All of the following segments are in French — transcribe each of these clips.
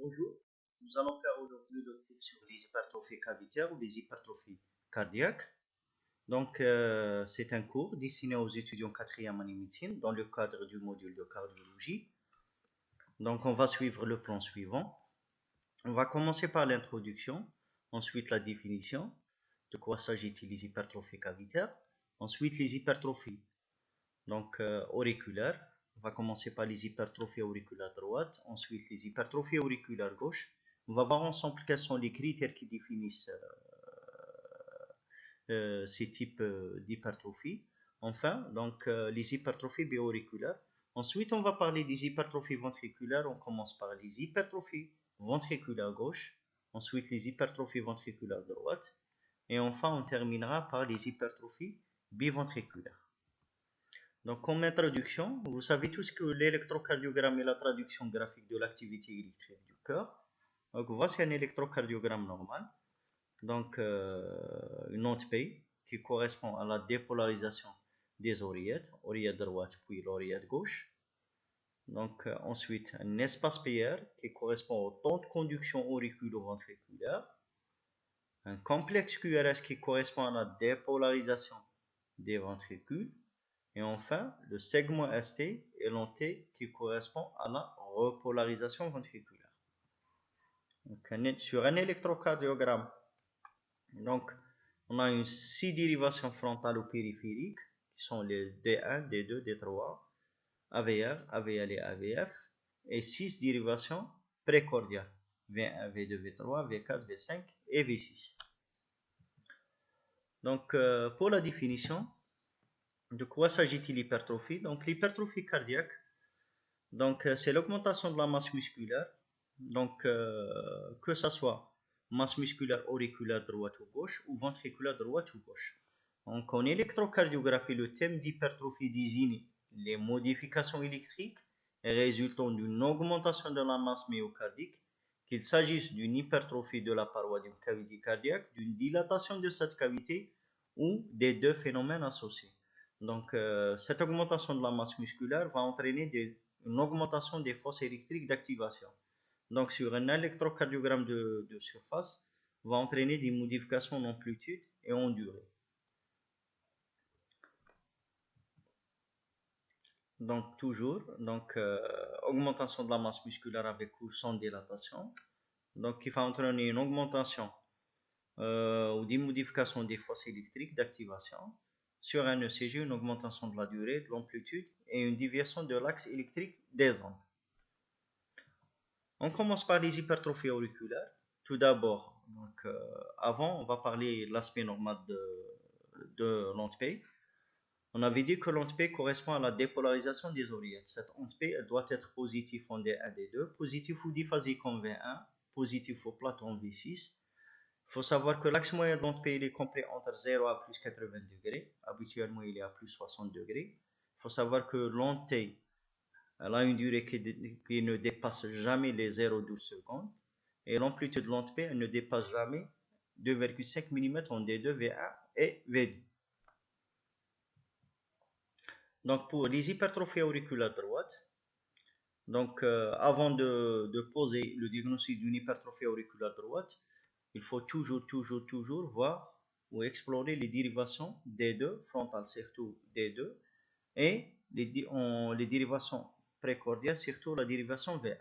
Bonjour, nous allons faire aujourd'hui le cours sur les hypertrophies cavitaires ou les hypertrophies cardiaques. C'est un cours destiné aux étudiants 4e année médecine dans le cadre du module de cardiologie. Donc, on va suivre le plan suivant. On va commencer par l'introduction, ensuite la définition, de quoi s'agit-il les hypertrophies cavitaires, ensuite les hypertrophies auriculaires. On va commencer par les hypertrophies auriculaires droites, ensuite les hypertrophies auriculaires gauche. On va voir ensemble quels sont les critères qui définissent ces types d'hypertrophies. Enfin, les hypertrophies biauriculaires. Ensuite, on va parler des hypertrophies ventriculaires. On commence par les hypertrophies ventriculaires gauche, ensuite les hypertrophies ventriculaires droites, et enfin, on terminera par les hypertrophies biventriculaires. Donc, comme introduction, vous savez tous que l'électrocardiogramme est la traduction graphique de l'activité électrique du cœur. Donc, voici un électrocardiogramme normal. Donc, une onde P qui correspond à la dépolarisation des oreillettes, oreillette droite puis l'oreillette gauche. Donc, ensuite, un espace PR qui correspond au temps de conduction auriculo-ventriculaire. Un complexe QRS qui correspond à la dépolarisation des ventricules. Et enfin, le segment ST et l'onT qui correspond à la repolarisation ventriculaire. Donc, sur un électrocardiogramme, on a une 6 dérivations frontales ou périphériques qui sont les D1, D2, D3, AVR, AVL et AVF, et 6 dérivations précordiales, V1, V2, V3, V4, V5 et V6. Donc, pour la définition, de quoi s'agit-il l'hypertrophie? Donc, l'hypertrophie cardiaque, c'est l'augmentation de la masse musculaire, que ce soit masse musculaire auriculaire droite ou gauche ou ventriculaire droite ou gauche. Donc, en électrocardiographie, le thème d'hypertrophie désigne les modifications électriques résultant d'une augmentation de la masse myocardique, qu'il s'agisse d'une hypertrophie de la paroi d'une cavité cardiaque, d'une dilatation de cette cavité ou des deux phénomènes associés. Donc, cette augmentation de la masse musculaire va entraîner une augmentation des forces électriques d'activation. Donc, sur un électrocardiogramme de surface, va entraîner des modifications en amplitude et en durée. Donc, toujours, augmentation de la masse musculaire avec ou sans dilatation. Donc, qui va entraîner une augmentation ou des modifications des forces électriques d'activation. Sur un ECG, une augmentation de la durée, de l'amplitude et une déviation de l'axe électrique des ondes. On commence par les hypertrophies auriculaires. Tout d'abord, avant, on va parler de l'aspect normal de l'onde P. On avait dit que l'onde P correspond à la dépolarisation des oreillettes. Cette onde P elle doit être positive en D1, D2, positif ou diphasique en V1, positif ou plate en V6. Il faut savoir que l'axe moyen de l'onde P il est compris entre 0 à plus 80 degrés. Habituellement, il est à plus 60 degrés. Il faut savoir que l'onde T elle a une durée qui ne dépasse jamais les 0,12 secondes. Et l'amplitude de l'onde P elle ne dépasse jamais 2,5 mm en D2, V1 et V2. Donc, pour les hypertrophies auriculaires droites, avant de poser le diagnostic d'une hypertrophie auriculaire droite, il faut toujours voir ou explorer les dérivations D2 frontales, surtout D2, et les dérivations précordiales, surtout la dérivation V1.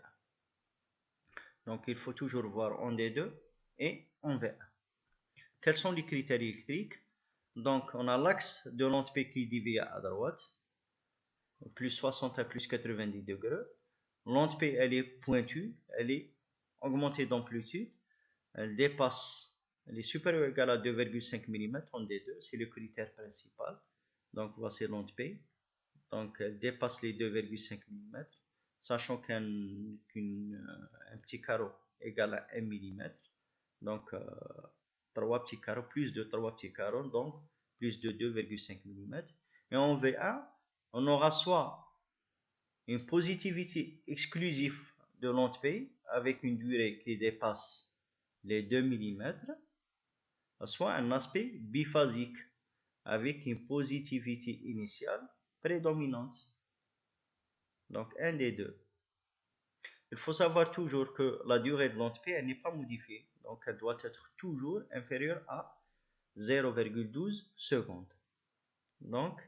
Donc, il faut toujours voir en D2 et en V1. Quels sont les critères électriques? Donc, on a l'axe de l'onde P qui dévie à droite, plus 60 à plus 90 degrés. L'onde P, elle est pointue, elle est augmentée d'amplitude, elle est supérieure ou égale à 2,5 mm en D2, c'est le critère principal. Donc, voici l'onde P. Donc, elle dépasse les 2,5 mm, sachant qu'un petit carreau égale à 1 mm. Donc, 3 petits carreaux, plus de 3 petits carreaux, donc plus de 2,5 mm. Et en V1, on aura soit une positivité exclusive de l'onde P avec une durée qui dépasse les 2 mm, soit un aspect biphasique avec une positivité initiale prédominante. Donc, un des deux. Il faut savoir toujours que la durée de l'onde P, elle n'est pas modifiée. Donc, elle doit être toujours inférieure à 0,12 secondes. Donc,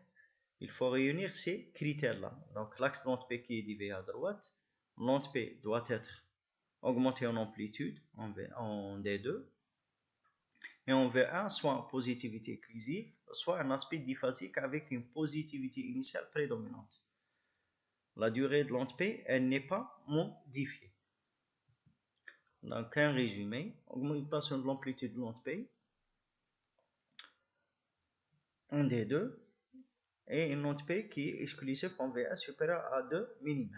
il faut réunir ces critères-là. Donc, l'axe de l'onde P qui est dévié à droite, l'onde P doit être augmentée en amplitude en D2, et en V1, soit en positivité exclusive, soit un aspect diphasique avec une positivité initiale prédominante. La durée de l'onde P, elle n'est pas modifiée. Donc, un résumé, augmentation de l'amplitude de l'onde P, en D2, et une onde P qui est exclusive en V1 supérieure à 2 mm.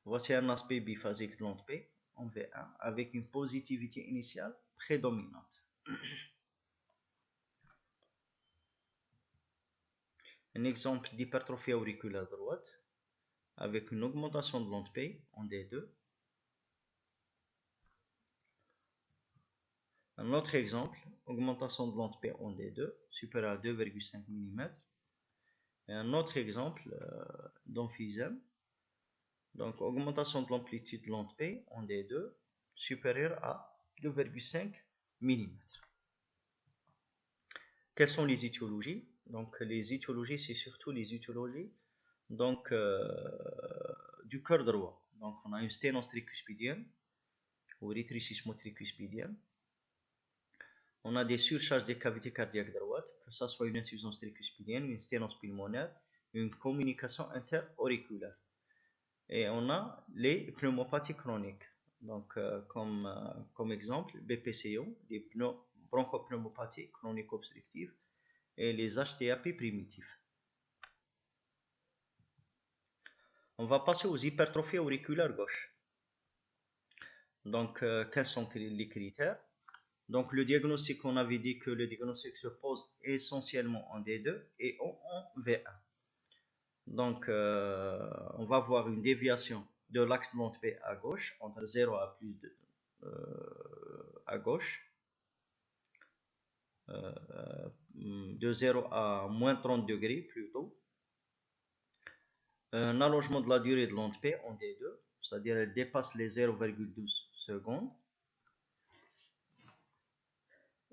Voici un aspect biphasique de l'onde P en V1 avec une positivité initiale prédominante. Un exemple d'hypertrophie auriculaire droite avec une augmentation de l'onde P en D2. Un autre exemple, augmentation de l'onde P en D2 supérieure à 2,5 mm. Et un autre exemple d'emphysème. Donc, augmentation de l'amplitude de l'onde P en D2 supérieure à 2,5 mm. Quelles sont les étiologies? Donc, les étiologies, c'est surtout les étiologies donc, du cœur droit. Donc, on a une sténose tricuspidienne ou rétrécissement tricuspidien. On a des surcharges des cavités cardiaques droites, que ce soit une insuffisance tricuspidienne, une sténose pulmonaire, une communication interauriculaire. Et on a les pneumopathies chroniques. Donc, comme exemple, BPCO, les bronchopneumopathies chroniques obstructives, et les HTAP primitifs. On va passer aux hypertrophies auriculaires gauche. Donc, quels sont les critères? Donc, le diagnostic, on avait dit que le diagnostic se pose essentiellement en D2 et en V1. Donc, on va voir une déviation de l'axe de l'onde P à gauche, entre 0 à plus de à gauche, de 0 à moins 30 degrés plutôt. Un allongement de la durée de l'onde P en D2, c'est-à-dire elle dépasse les 0,12 secondes.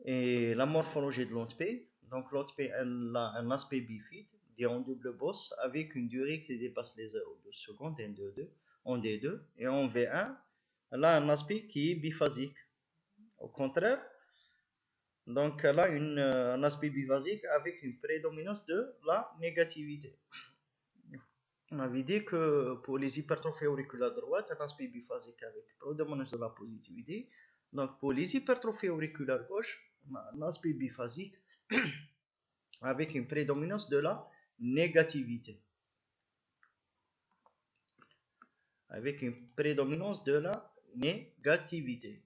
Et la morphologie de l'onde P, donc l'onde P a un aspect bifide, dit en double bosse, avec une durée qui dépasse les 0,12 secondes en D2, et en V1, elle a un aspect qui est biphasique. Au contraire, donc elle a un aspect biphasique avec une prédominance de la négativité. On avait dit que pour les hypertrophies auriculaires droites, un aspect biphasique avec prédominance de la positivité. Donc pour les hypertrophies auriculaires gauche, un aspect biphasique avec une prédominance de la négativité. Avec une prédominance de la négativité.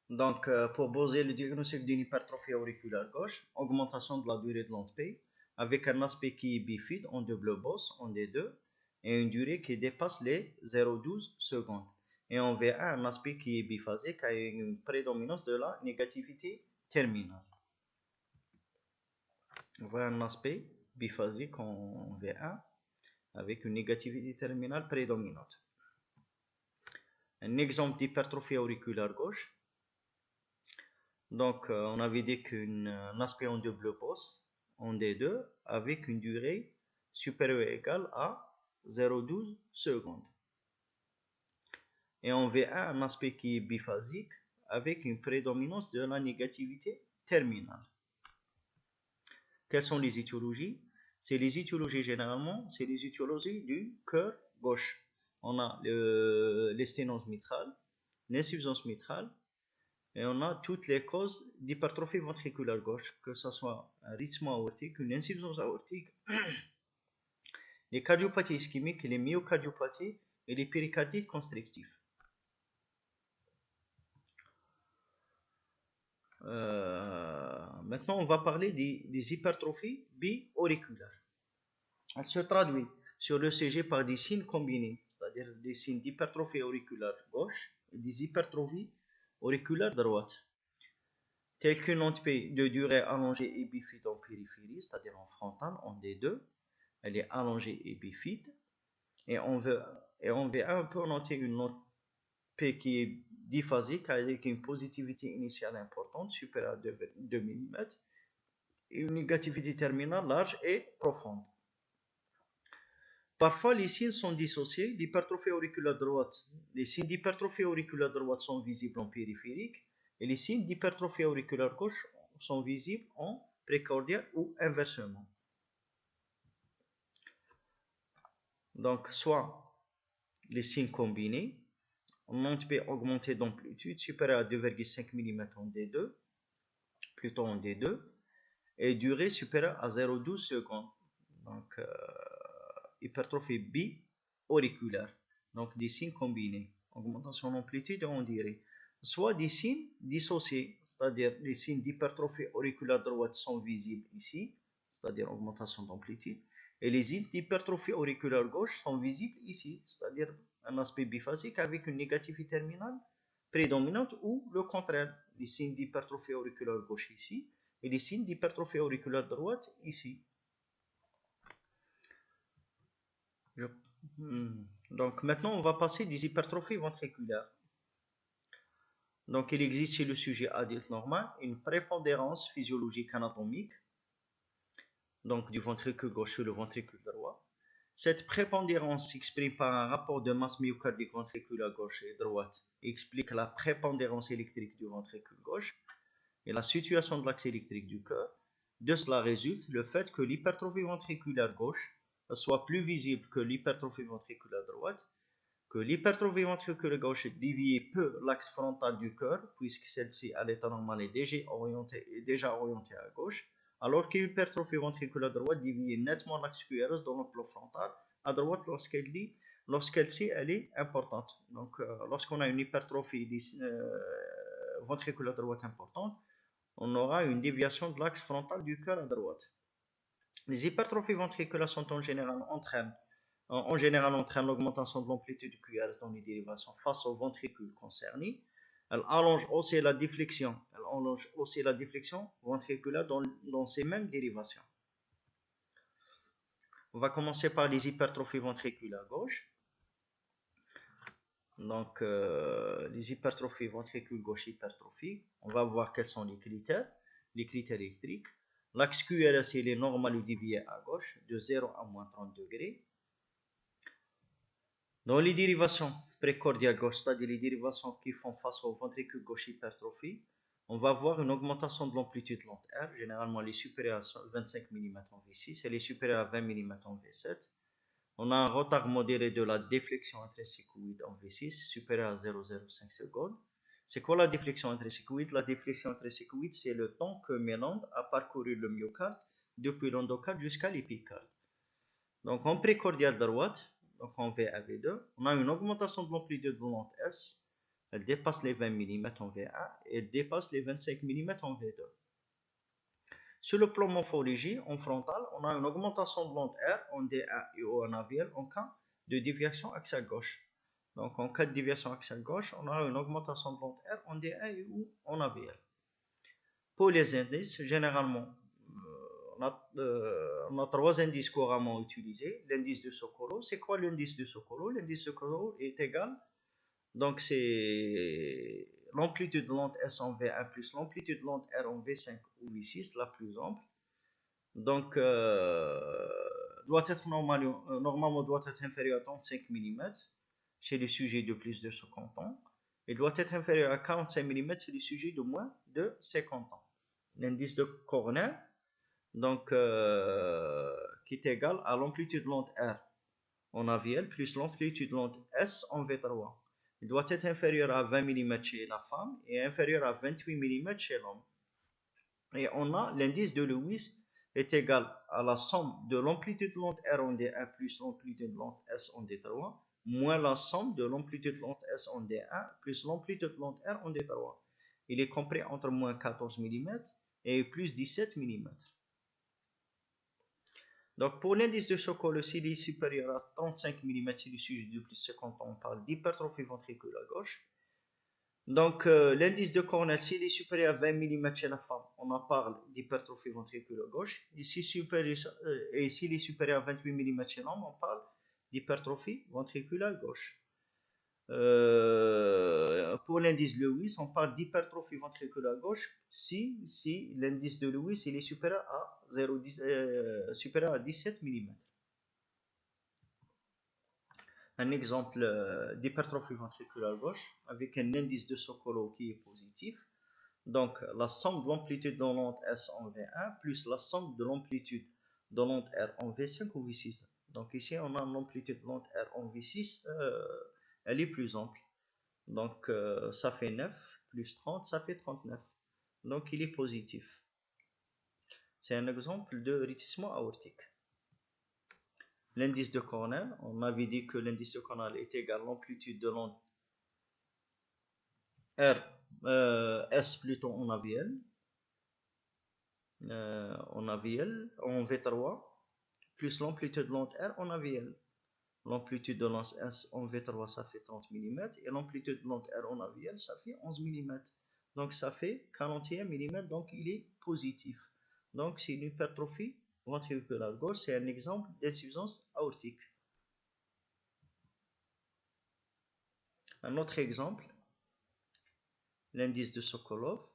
Donc, pour poser le diagnostic d'une hypertrophie auriculaire gauche, augmentation de la durée de l'onde P, avec un aspect qui est bifide en double bosse en D2, et une durée qui dépasse les 0,12 secondes. Et on verra un aspect qui est biphasique avec une prédominance de la négativité terminale. On voit un aspect biphasique en V1 avec une négativité terminale prédominante. Un exemple d'hypertrophie auriculaire gauche. Donc, on avait dit qu'un aspect en double bosse en D2 avec une durée supérieure ou égale à 0,12 secondes. Et en V1, un aspect qui est biphasique avec une prédominance de la négativité terminale. Quelles sont les étiologies? C'est les étiologies généralement, c'est les étiologies du cœur gauche. On a les sténoses mitrales, l'insuffisance mitrale, et on a toutes les causes d'hypertrophie ventriculaire gauche, que ce soit un rythme aortique, une insuffisance aortique, les cardiopathies ischémiques, les myocardiopathies et les péricardites constrictifs. Maintenant, on va parler des hypertrophies bi-auriculaires. Elle se traduit sur l'ECG par des signes combinés, c'est-à-dire des signes d'hypertrophie auriculaire gauche et des hypertrophies auriculaires droite, telles qu'une onde P de durée allongée et bifide en périphérie, c'est-à-dire en frontale, en D2, elle est allongée et bifide, et on veut un peu noter une onde P qui est diphasique avec une positivité initiale importante, supérieure à 2 mm, et une négativité terminale large et profonde. Parfois, les signes sont dissociés. L'hypertrophie auriculaire droite, les signes d'hypertrophie auriculaire droite sont visibles en périphérique et les signes d'hypertrophie auriculaire gauche sont visibles en précordial ou inversement. Donc, soit les signes combinés, onde P augmentée d'amplitude supérieure à 2,5 mm en D2, plutôt en D2, et durée supérieure à 0,12 secondes. Donc, hypertrophie bi-auriculaire. Donc, des signes combinés. Augmentation d'amplitude, on dirait. Soit des signes dissociés, c'est-à-dire les signes d'hypertrophie auriculaire droite sont visibles ici, c'est-à-dire augmentation d'amplitude, et les signes d'hypertrophie auriculaire gauche sont visibles ici, c'est-à-dire un aspect biphasique avec une négativité terminale prédominante ou le contraire, les signes d'hypertrophie auriculaire gauche ici et les signes d'hypertrophie auriculaire droite ici. Donc maintenant on va passer des hypertrophies ventriculaires. Donc il existe chez le sujet adulte normal une prépondérance physiologique anatomique, donc du ventricule gauche sur le ventricule droit. Cette prépondérance s'exprime par un rapport de masse myocardique ventriculaire gauche et droite et explique la prépondérance électrique du ventricule gauche et la situation de l'axe électrique du cœur. De cela résulte le fait que l'hypertrophie ventriculaire gauche soit plus visible que l'hypertrophie ventriculaire droite, que l'hypertrophie ventriculaire gauche dévie peu l'axe frontal du cœur, puisque celle-ci à l'état normal est déjà orientée à gauche, alors que l'hypertrophie ventriculaire droite dévie nettement l'axe QRS dans le plan frontal à droite lorsqu'elle-ci elle est importante. Donc lorsqu'on a une hypertrophie ventriculaire droite importante, on aura une déviation de l'axe frontal du cœur à droite. Les hypertrophies ventriculaires sont en général entraînent l'augmentation de l'amplitude du QRS dans les dérivations face au ventricule concerné. Elle allonge aussi la déflexion ventriculaire dans ces mêmes dérivations. On va commencer par les hypertrophies ventriculaires gauche. Donc, les hypertrophies ventricule gauche hypertrophie, on va voir quels sont les critères électriques. L'axe QRS il est normal ou dévié à gauche de 0 à moins 30 degrés. Dans les dérivations précordiales gauche, c'est-à-dire les dérivations qui font face au ventricule gauche hypertrophie, on va voir une augmentation de l'amplitude lente R. Généralement, elle est supérieure à 25 mm en V6, elle est supérieure à 20 mm en V7. On a un retard modéré de la déflexion intrinsèque en V6, supérieur à 0,05 secondes. C'est quoi la déflexion intrinsèque? La déflexion intrinsèque, c'est le temps que met l'onde à parcourir le myocarde depuis l'endocarde jusqu'à l'épicarde. Donc en précordiale droite, donc en V1, V2, on a une augmentation de l'amplitude de l'onde S. Elle dépasse les 20 mm en V1 et elle dépasse les 25 mm en V2. Sur le plan morphologie, en frontal, on a une augmentation de l'onde R en D1 et en AVL en cas de déviation axiale gauche. Donc en cas de déviation axiale gauche, on a une augmentation de l'onde R en D1 et en AVL. Pour les indices, généralement, on a 3 indices couramment utilisés. L'indice de Sokolov, c'est quoi l'indice de Sokolov? L'indice de Sokolov est égal, donc c'est l'amplitude de l'onde S en V1 plus l'amplitude de l'onde R en V5 ou V6, la plus ample. Donc, normalement doit être inférieur à 35 mm chez les sujets de plus de 50 ans. Et doit être inférieur à 45 mm chez les sujets de moins de 50 ans. L'indice de Corner, donc, qui est égal à l'amplitude de l'onde R en AVL plus l'amplitude de l'onde S en V3. Il doit être inférieur à 20 mm chez la femme et inférieur à 28 mm chez l'homme. Et on a l'indice de Lewis est égal à la somme de l'amplitude de l'onde R en D1 plus l'amplitude de l'onde S en D3 moins la somme de l'amplitude de l'onde S en D1 plus l'amplitude de l'onde R en D3. Il est compris entre moins 14 mm et plus 17 mm. Donc pour l'indice de Sokolow, s'il est supérieur à 35 mm, c'est le sujet de plus, c'est quand on parle d'hypertrophie ventriculaire gauche. Donc l'indice de Cornell, s'il est supérieur à 20 mm chez la femme, on en parle d'hypertrophie ventriculaire gauche. Et s'il est supérieur à 28 mm chez l'homme, on parle d'hypertrophie ventriculaire gauche. Pour l'indice de Lewis, on parle d'hypertrophie ventriculaire gauche si l'indice de Lewis il est supérieur à 17 mm. Un exemple d'hypertrophie ventriculaire gauche avec un indice de Sokolow qui est positif. Donc la somme de l'amplitude de l'onde S en V1 plus la somme de l'amplitude de l'onde R en V5 ou V6. Donc ici on a l'amplitude de l'onde R en V6, elle est plus ample. Donc ça fait 9 plus 30, ça fait 39. Donc il est positif. C'est un exemple de rétrécissement aortique. L'indice de Cornell, on avait dit que l'indice de Cornell est égal à l'amplitude de l'onde R, S plutôt en AVL, en V3, plus l'amplitude de l'onde R en AVL. L'amplitude de l'onde S en V3 ça fait 30 mm et l'amplitude de l'onde R en AVL ça fait 11 mm. Donc ça fait 41 mm, donc il est positif. Donc c'est une hypertrophie ventriculaire gauche, c'est un exemple d'insuffisance aortique. Un autre exemple, l'indice de Sokolow.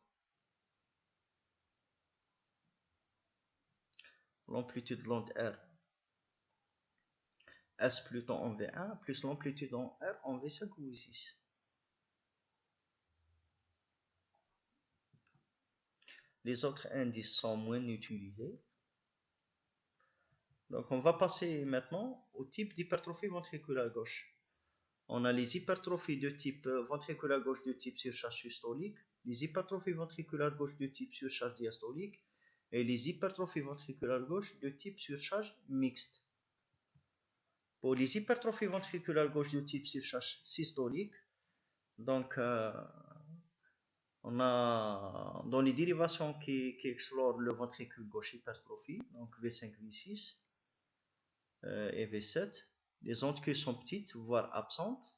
L'amplitude de l'onde R S plutôt en V1 plus l'amplitude en R en V5 ou V6. Les autres indices sont moins utilisés. Donc on va passer maintenant au type d'hypertrophie ventriculaire gauche. On a les hypertrophies de type ventriculaire gauche de type surcharge systolique, les hypertrophies ventriculaires gauche de type surcharge diastolique et les hypertrophies ventriculaires gauche de type surcharge mixte. Pour les hypertrophies ventriculaires gauche de type surcharge systolique, donc on a dans les dérivations qui explorent le ventricule gauche hypertrophie, donc V5, V6 et V7, les ondes sont petites, voire absentes,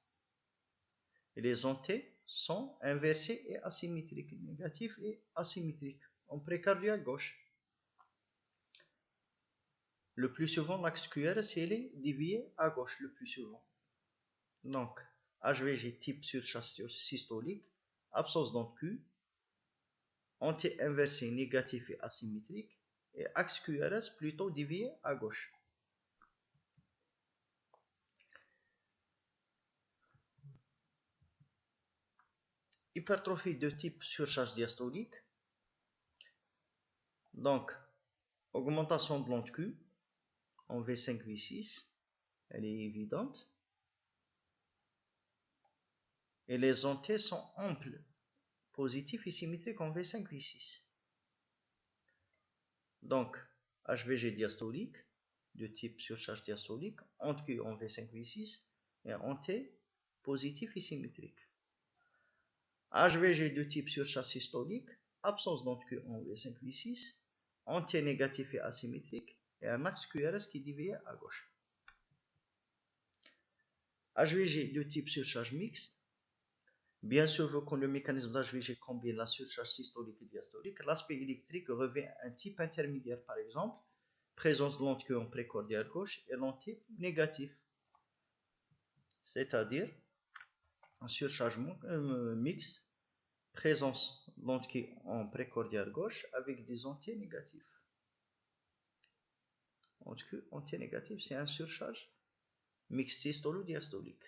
et les ondes sont inversées et asymétriques, négatives et asymétriques, en précardial gauche. Le plus souvent, l'axe QRS est dévié à gauche, le plus souvent. Donc, HVG type surcharge systolique, absence d'onde Q, anti-inversé négatif et asymétrique, et axe QRS plutôt dévié à gauche. Hypertrophie de type surcharge diastolique, donc augmentation de l'onde Q en V5, V6, elle est évidente, et les ondes T sont amples, positifs et symétriques en V5, V6. Donc, HVG diastolique de type surcharge diastolique, onde Q en V5, V6 et onde T positif et symétrique. HVG de type surcharge systolique, absence d'onde Q en V5, V6, onde T négatif et asymétrique et un axe QRS qui est dévié à gauche. HVG de type surcharge mixte. Bien sûr, vu que le mécanisme d'HVG combine la surcharge systolique et diastolique, l'aspect électrique revêt un type intermédiaire, par exemple, présence de l'onde Q en précordial gauche et l'onde type négatif, c'est-à-dire en surcharge mixte, présence de l'onde Q en précordial gauche avec des ondes négatifs. Onde Q anti-négative, c'est un surcharge mixte systolo-diastolique.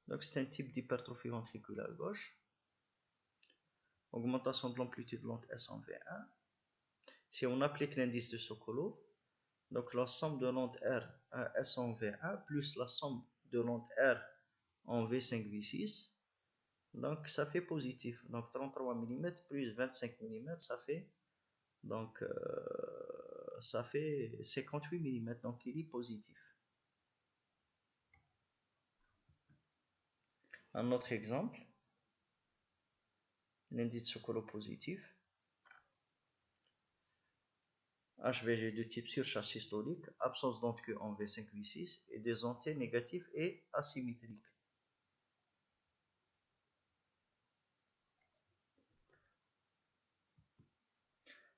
Donc c'est un type d'hypertrophie ventriculaire gauche. Augmentation de l'amplitude de l'onde S en V1. Si on applique l'indice de Sokolow, donc la somme de l'onde R à S en V1 plus la somme de l'onde R en V5, V6, donc ça fait positif. Donc 33 mm plus 25 mm, ça fait donc ça fait 58 mm, donc il est positif. Un autre exemple, l'indice Sokolow positif. HVG de type surcharge systolique, absence d'onde Q en V5, V6 et des ondes T négatives et asymétriques.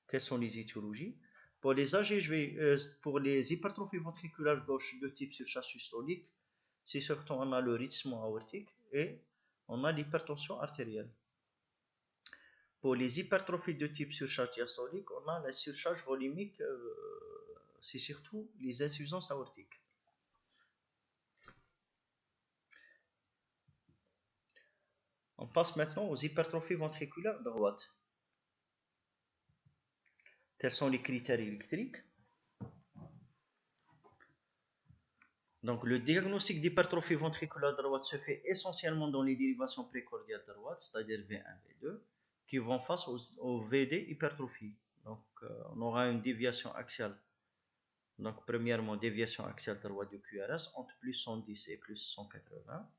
Quelles sont les étiologies? Pour les AGV, pour les hypertrophies ventriculaires gauche de type surcharge systolique, c'est surtout on a le rythme aortique et on a l'hypertension artérielle. Pour les hypertrophies de type surcharge diastolique, on a la surcharge volumique, c'est surtout les insuffisances aortiques. On passe maintenant aux hypertrophies ventriculaires droites. Quels sont les critères électriques? Donc, le diagnostic d'hypertrophie ventriculaire droite se fait essentiellement dans les dérivations précordiales droites, c'est-à-dire V1, V2, qui vont face au VD hypertrophie. Donc, on aura une déviation axiale. Donc, premièrement, déviation axiale droite du QRS entre plus 110 et plus 180.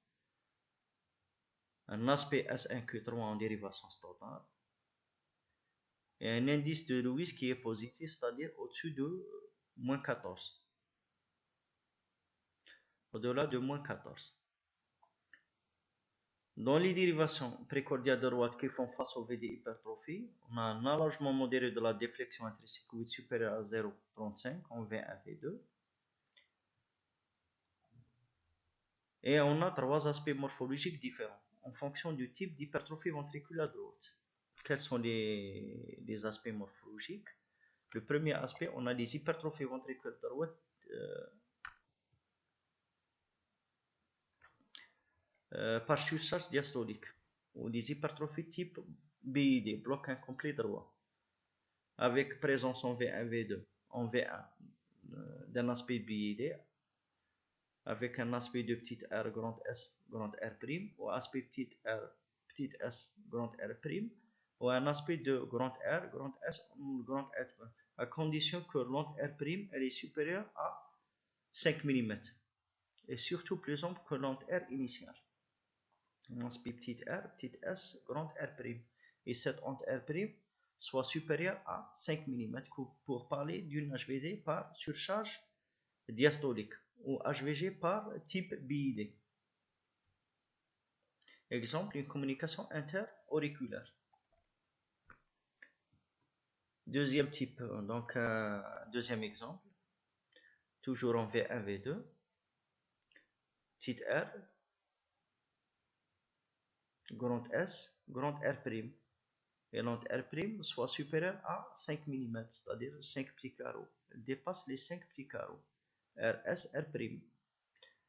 Un aspect S1Q3 en dérivation standard. Et un indice de Lewis qui est positif, c'est-à-dire au-dessus de moins 14. Au-delà de moins 14. Dans les dérivations précordiales droite qui font face au VD hypertrophie, on a un allongement modéré de la déflexion intricycloïde supérieur à 0,35 en V1, V2. Et on a trois aspects morphologiques différents en fonction du type d'hypertrophie ventriculaire droite. Quels sont les aspects morphologiques? Le premier aspect, on a les hypertrophies ventriculaires droite par surcharge diastolique ou des hypertrophies type BID, bloc incomplet droit, avec présence en V1, V2, en V1 d'un aspect BID, avec un aspect de petit r, grand S, grand R', ou aspect petit r, petit s, grand R', ou un aspect de grand R, grand S, grand R', à condition que l'onde R' elle est supérieure à 5 mm, et surtout plus ample que l'onde R initiale. Un aspect petit r, petit s, grand R', et cette onde R' soit supérieure à 5 mm pour parler d'une HVD par surcharge diastolique ou HVG par type BID. Exemple, une communication interauriculaire. Deuxième type, donc deuxième exemple, toujours en V1, V2, petit r, grand S, grand R', et l'onde R' soit supérieure à 5 mm, c'est-à-dire 5 petits carreaux. Elle dépasse les 5 petits carreaux. RS, R'.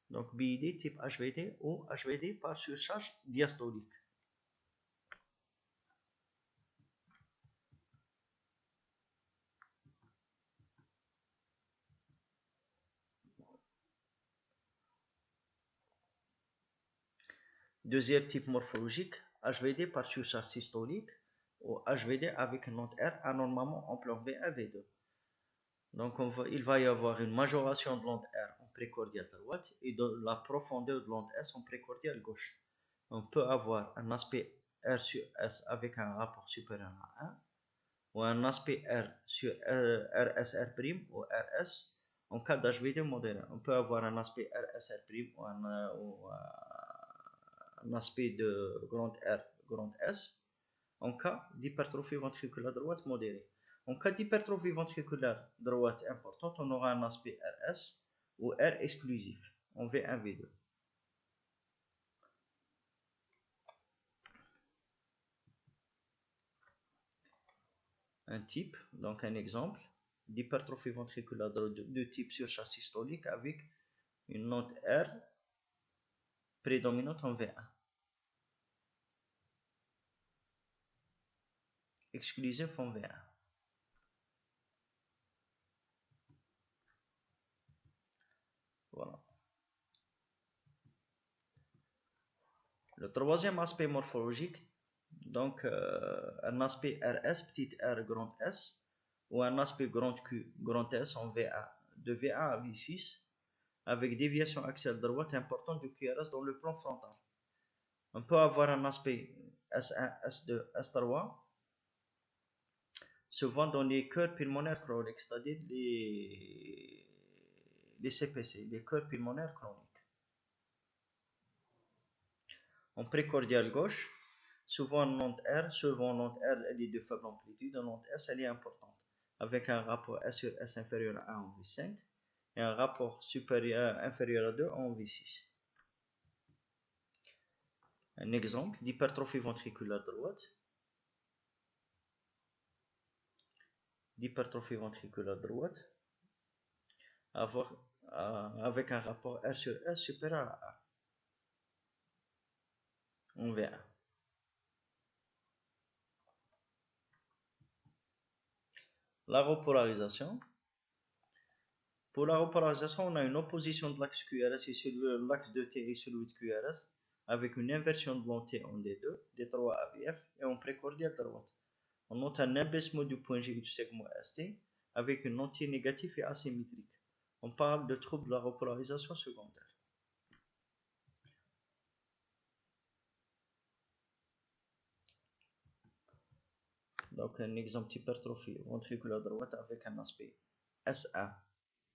Donc BID type HVD ou HVD par surcharge diastolique. Deuxième type morphologique, HVD par surcharge systolique ou HVD avec une onde R anormalement en plan V1, V2. Donc il va y avoir une majoration de l'onde R en précordiale droite et de la profondeur de l'onde S en précordiale gauche. On peut avoir un aspect R sur S avec un rapport supérieur à 1 ou un aspect R sur RSR' ou RS en cas d'HVD modéré. On peut avoir un aspect RSR' ou un aspect de grand R, grand S en cas d'hypertrophie ventriculaire droite modérée. En cas d'hypertrophie ventriculaire droite importante, on aura un aspect RS ou R exclusif en V1, V2. Un type, donc un exemple d'hypertrophie ventriculaire de type surcharge systolique avec une note R prédominante en V1. Exclusif en V1. Voilà. Le troisième aspect morphologique, donc un aspect RS, petit r, grand S, ou un aspect grand Q, grand S en V1, de V1 à V6, avec déviation axiale droite importante du QRS dans le plan frontal. On peut avoir un aspect S1, S2, S3 se voit dans les cœurs pulmonaires chroniques, c'est-à-dire les CPC, les cœurs pulmonaires chroniques. En précordial gauche, souvent l'onde R, elle est de faible amplitude, l'onde S, elle est importante, avec un rapport S sur S inférieur à 1 en V5 et un rapport inférieur à 2 en V6. Un exemple d'hypertrophie ventriculaire droite. Avec un rapport R sur S supérieur à 1 en V1. La repolarisation. Pour la repolarisation, on a une opposition de l'axe QRS et l'axe de T et celui de QRS avec une inversion de l'onté en D2, D3 AVF et en précordial droite. On note un abaissement du point G du segment ST avec une onté négative et asymétrique. On parle de trouble de la repolarisation secondaire. Donc un exemple d'hypertrophie ventriculaire droite avec un aspect S1,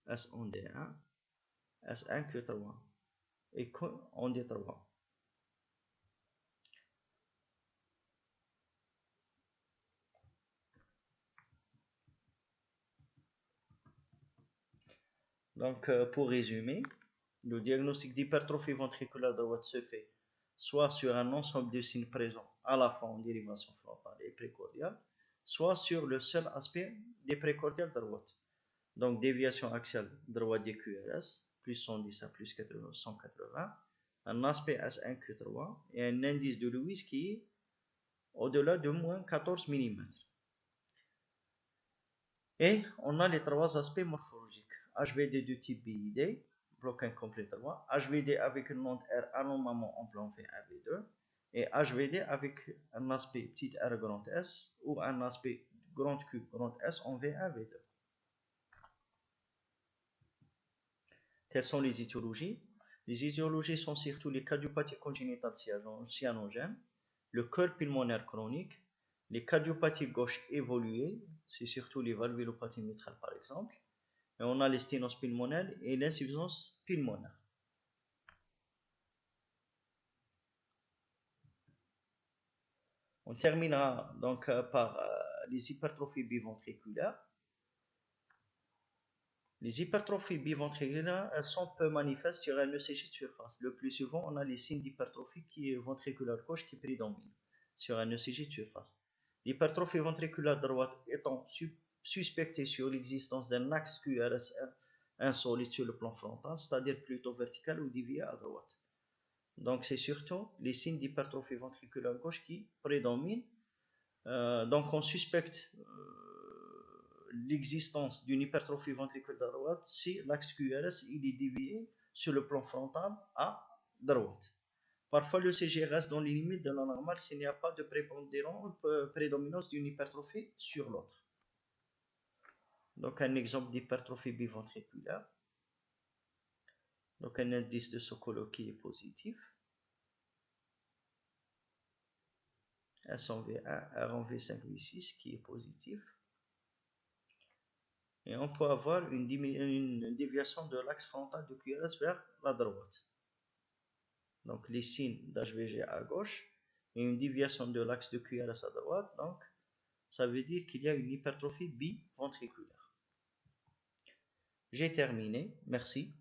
S en D1, S1 Q3 et Q en D3. Donc pour résumer, le diagnostic d'hypertrophie ventriculaire droite se fait soit sur un ensemble de signes présents à la fois en dérivation frontale et précordiale, soit sur le seul aspect des précordiales droites. Donc déviation axiale droite des QRS, plus 110 à plus 180, un aspect S1Q3 et un indice de Lewis qui est au-delà de moins 14 mm. Et on a les trois aspects morphologiques. HVD de type BID, bloc incomplet droit, HVD avec une onde R anormalement en plan V1V2, et HVD avec un aspect petit r grand S ou un aspect grand Q grand S en V1V2. Quelles sont les étiologies? Les étiologies sont surtout les cardiopathies congénitales cyanogènes, le cœur pulmonaire chronique, les cardiopathies gauche évoluées, c'est surtout les valvulopathies mitrales par exemple, et on a les sténoses pulmonaires et l'insuffisance pulmonaire. On terminera donc par les hypertrophies biventriculaires. Les hypertrophies biventriculaires, elles sont peu manifestes sur un ECG de surface. Le plus souvent, on a les signes d'hypertrophie qui est ventriculaire gauche qui prédomine sur un ECG de surface. L'hypertrophie ventriculaire droite étant suspectée sur l'existence d'un axe QRS insolite sur le plan frontal, c'est-à-dire plutôt vertical ou dévié à droite. Donc c'est surtout les signes d'hypertrophie ventriculaire gauche qui prédominent. Donc on suspecte l'existence d'une hypertrophie ventriculaire droite si l'axe QRS il est dévié sur le plan frontal à droite. Parfois le CG reste dans les limites de la normale s'il n'y a pas de prédominance d'une hypertrophie sur l'autre. Donc un exemple d'hypertrophie biventriculaire. Donc un indice de Sokolow qui est positif. S en V1, R en V5, V6 qui est positif. Et on peut avoir une déviation de l'axe frontal de QRS vers la droite. Donc les signes d'HVG à gauche et une déviation de l'axe de QRS à droite. Donc ça veut dire qu'il y a une hypertrophie biventriculaire. J'ai terminé. Merci.